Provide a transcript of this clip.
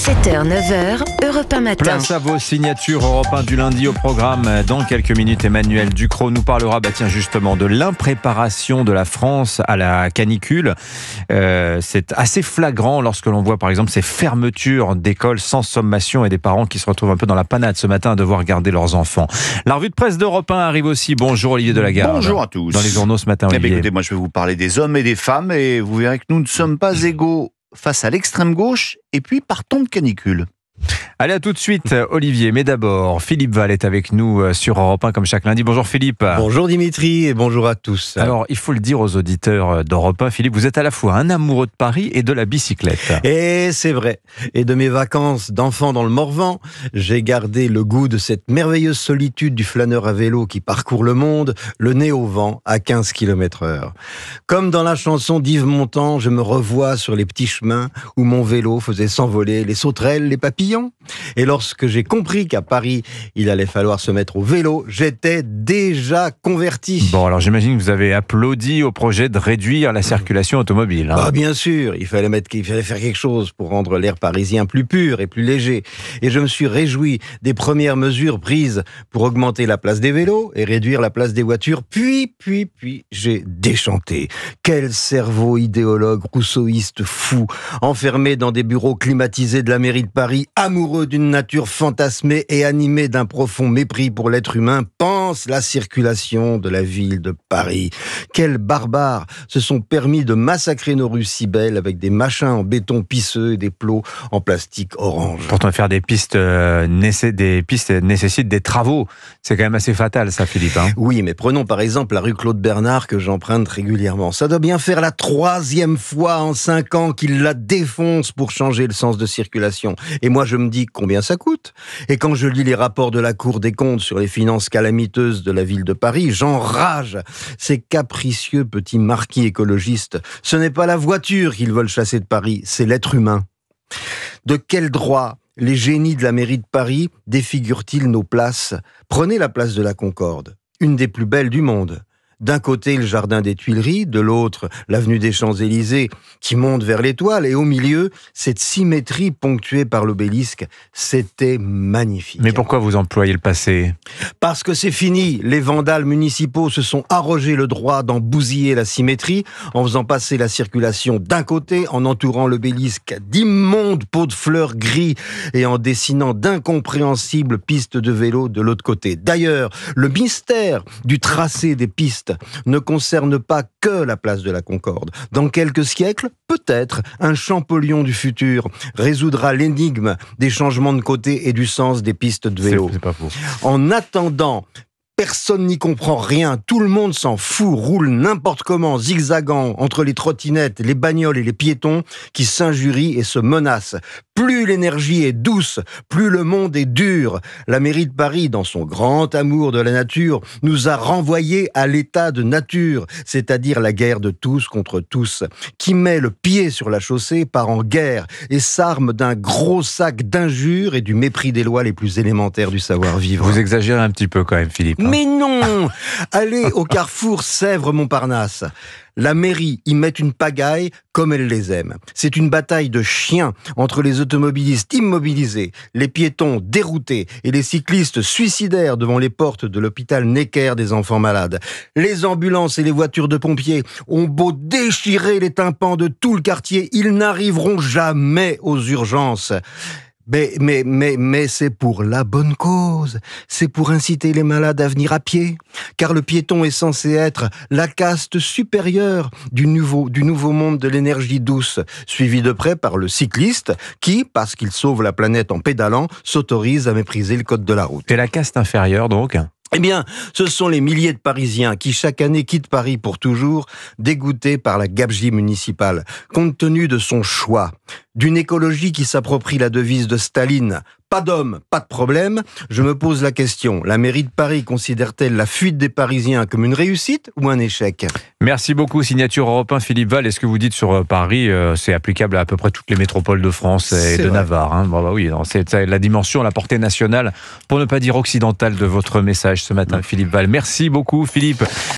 7h, 9h, Europe 1 matin. Place à vos signatures Europe 1 du lundi au programme. Dans quelques minutes, Emmanuel Ducrot nous parlera justement de l'impréparation de la France à la canicule. C'est assez flagrant lorsque l'on voit par exemple ces fermetures d'écoles sans sommation et des parents qui se retrouvent un peu dans la panade ce matin à devoir garder leurs enfants. La revue de presse d'Europe 1 arrive aussi. Bonjour Olivier Delagarde. Bonjour à tous. Dans les journaux ce matin, Olivier. Écoutez, moi je vais vous parler des hommes et des femmes et vous verrez que nous ne sommes pas égaux face à l'extrême gauche et puis par temps de canicule. Allez, à tout de suite, Olivier. Mais d'abord, Philippe Val est avec nous sur Europe 1 comme chaque lundi. Bonjour Philippe. Bonjour Dimitri et bonjour à tous. Alors, il faut le dire aux auditeurs d'Europe 1, Philippe, vous êtes à la fois un amoureux de Paris et de la bicyclette. Et c'est vrai. Et de mes vacances d'enfant dans le Morvan, j'ai gardé le goût de cette merveilleuse solitude du flâneur à vélo qui parcourt le monde, le nez au vent, à 15 km/h. Comme dans la chanson d'Yves Montand, je me revois sur les petits chemins où mon vélo faisait s'envoler les sauterelles, les papillons. Et lorsque j'ai compris qu'à Paris, il allait falloir se mettre au vélo, j'étais déjà converti. Bon, alors j'imagine que vous avez applaudi au projet de réduire la circulation automobile. Bah, bien sûr, il fallait faire quelque chose pour rendre l'air parisien plus pur et plus léger. Et je me suis réjoui des premières mesures prises pour augmenter la place des vélos et réduire la place des voitures. Puis, j'ai déchanté. Quel cerveau idéologue rousseauiste fou, enfermé dans des bureaux climatisés de la mairie de Paris, amoureux d'une nature fantasmée et animé d'un profond mépris pour l'être humain, pense la circulation de la ville de Paris. Quels barbares se sont permis de massacrer nos rues si belles avec des machins en béton pisseux et des plots en plastique orange. Pourtant, faire des pistes nécessite des travaux. C'est quand même assez fatal, ça, Philippe. Oui, mais prenons par exemple la rue Claude Bernard que j'emprunte régulièrement. Ça doit bien faire la 3e fois en 5 ans qu'il la défonce pour changer le sens de circulation. Et moi, je me dis combien ça coûte. Et quand je lis les rapports de la Cour des comptes sur les finances calamiteuses de la ville de Paris, j'enrage. Ces capricieux petits marquis écologistes, ce n'est pas la voiture qu'ils veulent chasser de Paris, c'est l'être humain. De quel droit les génies de la mairie de Paris défigurent-ils nos places ? Prenez la place de la Concorde, une des plus belles du monde. D'un côté, le jardin des Tuileries, de l'autre, l'avenue des Champs-Élysées qui monte vers l'étoile, et au milieu, cette symétrie ponctuée par l'obélisque. C'était magnifique. Mais pourquoi vous employez le passé ? Parce que c'est fini. Les vandales municipaux se sont arrogés le droit d'en bousiller la symétrie en faisant passer la circulation d'un côté, en entourant l'obélisque d'immondes pots de fleurs gris et en dessinant d'incompréhensibles pistes de vélo de l'autre côté. D'ailleurs, le mystère du tracé des pistes ne concerne pas que la place de la Concorde. Dans quelques siècles, peut-être, un Champollion du futur résoudra l'énigme des changements de côté et du sens des pistes de vélo. C'est pas faux. En attendant, personne n'y comprend rien, tout le monde s'en fout, roule n'importe comment, zigzagant entre les trottinettes, les bagnoles et les piétons qui s'injurient et se menacent. Plus l'énergie est douce, plus le monde est dur. La mairie de Paris, dans son grand amour de la nature, nous a renvoyés à l'état de nature, c'est-à-dire la guerre de tous contre tous. Qui met le pied sur la chaussée part en guerre et s'arme d'un gros sac d'injures et du mépris des lois les plus élémentaires du savoir-vivre. Vous exagérez un petit peu quand même, Philippe. Mais non! Allez au carrefour Sèvres-Montparnasse. La mairie y met une pagaille comme elle les aime. C'est une bataille de chiens entre les automobilistes immobilisés, les piétons déroutés et les cyclistes suicidaires devant les portes de l'hôpital Necker des enfants malades. Les ambulances et les voitures de pompiers ont beau déchirer les tympans de tout le quartier, ils n'arriveront jamais aux urgences. Mais c'est pour la bonne cause. C'est pour inciter les malades à venir à pied. Car le piéton est censé être la caste supérieure du nouveau monde de l'énergie douce, suivi de près par le cycliste qui, parce qu'il sauve la planète en pédalant, s'autorise à mépriser le code de la route. C'est la caste inférieure donc ? Eh bien, ce sont les milliers de Parisiens qui chaque année quittent Paris pour toujours, dégoûtés par la gabegie municipale, compte tenu de son choix. D'une écologie qui s'approprie la devise de Staline, pas d'homme, pas de problème, je me pose la question, la mairie de Paris considère-t-elle la fuite des Parisiens comme une réussite ou un échec ? Merci beaucoup, signature Europe 1, Philippe Val. Et ce que vous dites sur Paris, c'est applicable à peu près toutes les métropoles de France et de Navarre. Bon, oui, c'est la dimension, la portée nationale, pour ne pas dire occidentale de votre message ce matin, Philippe Val. Merci beaucoup, Philippe.